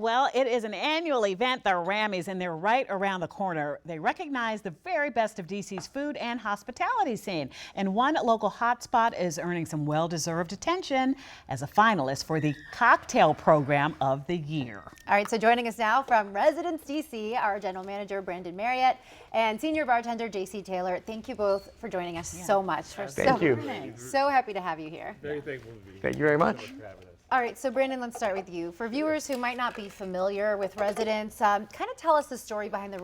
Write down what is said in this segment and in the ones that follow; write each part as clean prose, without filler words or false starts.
Well, it is an annual event, the Rammys, and they're right around the corner. They recognize the very best of DC's food and hospitality scene. And one local hotspot is earning some well-deserved attention as a finalist for the Cocktail Program of the Year. All right, so joining us now from Residence DC, our General Manager, Brandon Marriott, and Senior Bartender, JC Taylor. Thank you both for joining us so much. Thank you. So happy to have you here. Very thankful to be here. Thank you very much. All right, so Brandon, let's start with you. For viewers who might not be familiar with Residence, kind of tell us the story behind the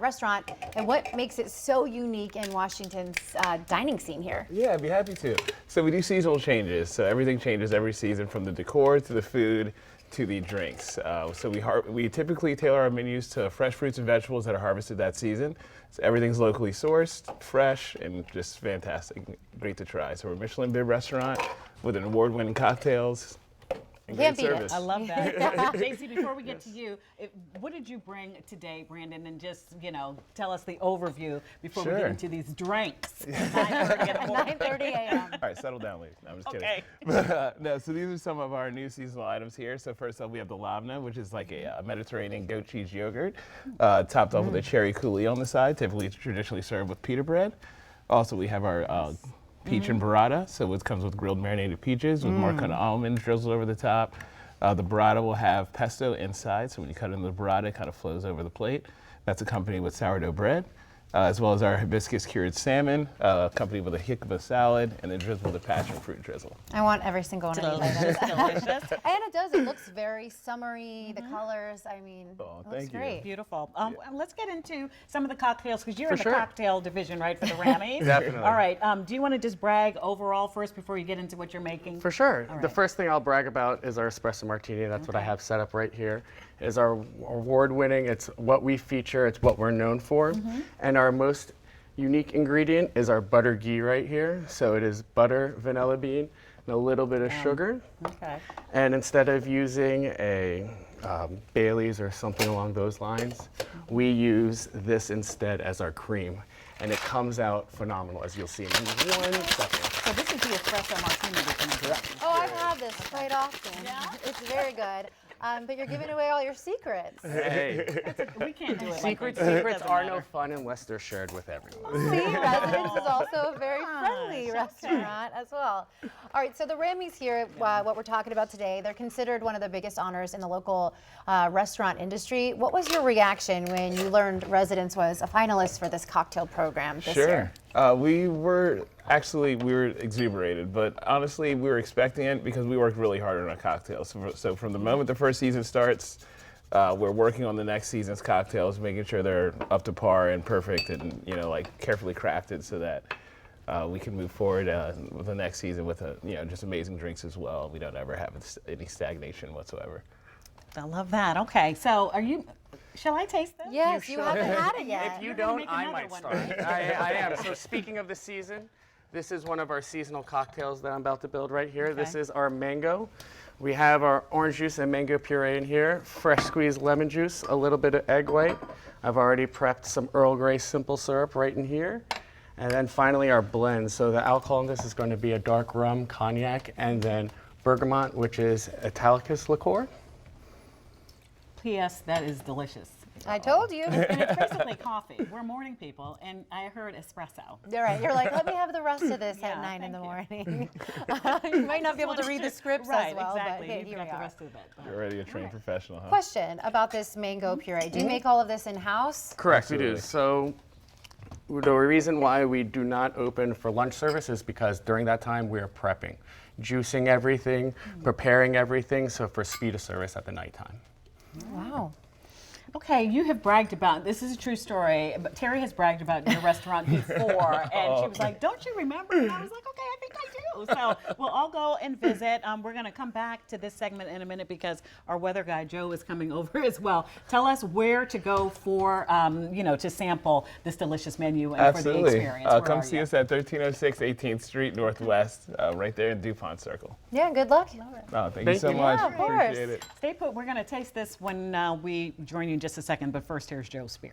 restaurant and what makes it so unique in Washington's dining scene here. Yeah, I'd be happy to. So we do seasonal changes. So everything changes every season, from the decor to the food to the drinks. So we typically tailor our menus to fresh fruits and vegetables that are harvested that season. So everything's locally sourced, fresh, and just fantastic. Great to try. So we're a Michelin bib restaurant with an award-winning cocktails. Can't beat it. I love that. JC, before we get to you, what did you bring today, Brandon? And just, tell us the overview before we get into these drinks. 9:30 a.m. All right, settle down, ladies. No, I'm just kidding. Okay. No, so these are some of our new seasonal items here. So first up, we have the labna, which is like a Mediterranean goat cheese yogurt, topped off with a cherry coulis on the side, typically traditionally served with pita bread. Also, we have our peach and burrata, so it comes with grilled marinated peaches with marcona almonds drizzled over the top. The burrata will have pesto inside, so when you cut into the burrata, it kind of flows over the plate. That's accompanied with sourdough bread, as well as our hibiscus cured salmon, accompanied with a jicama salad, and then drizzled with a passion fruit drizzle. I want every single one of these items. Delicious. And it does. It looks very summery. The colors, I mean, it looks thank you. great. Beautiful. Let's get into some of the cocktails, because you're in the sure. cocktail division, right, for the Rammys? Definitely. All right. Do you want to just brag overall first before you get into what you're making? For sure. All The right. first thing I'll brag about is our espresso martini. That's what I have set up right here. Is our award-winning. It's what we feature. It's what we're known for. And our most unique ingredient is our butter ghee right here. So it is butter, vanilla bean, and a little bit of sugar. Okay. And instead of using a Bailey's or something along those lines, we use this instead as our cream. And it comes out phenomenal, as you'll see in 1 second. So this is the espresso martini that you're making. Oh, I've had this quite often. Yeah? It's very good. But you're giving away all your secrets. Hey, We can't do it. secrets Doesn't are matter. no fun unless they're shared with everyone. See, Residence is also a very friendly restaurant as well. All right, so the Rammys here, what we're talking about today, they're considered one of the biggest honors in the local restaurant industry. What was your reaction when you learned Residence was a finalist for this cocktail program this year? We were exuberated, but honestly, we were expecting it because we worked really hard on our cocktails. So from the moment the first season starts, we're working on the next season's cocktails, making sure they're up to par and perfect and, carefully crafted so that we can move forward with the next season with, just amazing drinks as well. We don't ever have any stagnation whatsoever. I love that. Okay, so shall I taste this? Yes, you haven't had it yet. If you You're gonna don't, make I another might one, start. right? I am. So speaking of the season, this is one of our seasonal cocktails that I'm about to build right here. This Okay. is our mango. We have our orange juice and mango puree in here, fresh squeezed lemon juice, a little bit of egg white. I've already prepped some Earl Grey simple syrup right in here. And then finally our blend. So the alcohol in this is going to be a dark rum, cognac, and then bergamot, which is Italicus liqueur. P.S. That is delicious. I told you. And it's basically coffee. We're morning people, and I heard espresso. You're right. You're like, let me have the rest of this Yeah, at 9 in the thank morning. You might not be able to read the scripts Right, as well, exactly. but hey, You've here got we the are. rest of it. You're already a trained professional, huh? Question about this mango puree. Do you make all of this in-house? Correct, we do. Absolutely. So the reason why we do not open for lunch service is because during that time we are prepping, juicing everything, preparing everything, so for speed of service at the nighttime. Wow. Okay, you have bragged about, this is a true story, but Terry has bragged about your restaurant before, and she was like, don't you remember? And I was like, okay, I think I do. So we'll all go and visit. We're going to come back to this segment in a minute because our weather guy, Joe, is coming over as well. Tell us where to go for, to sample this delicious menu and for the Absolutely. experience. Where Come are see you? us at 1306 18th Street Northwest, right there in DuPont Circle. Yeah, good luck. Thank you so you. much. Yeah, of course. Appreciate it. Stay put. We're going to taste this when we join you in just a second, but first, here's Joe Spear.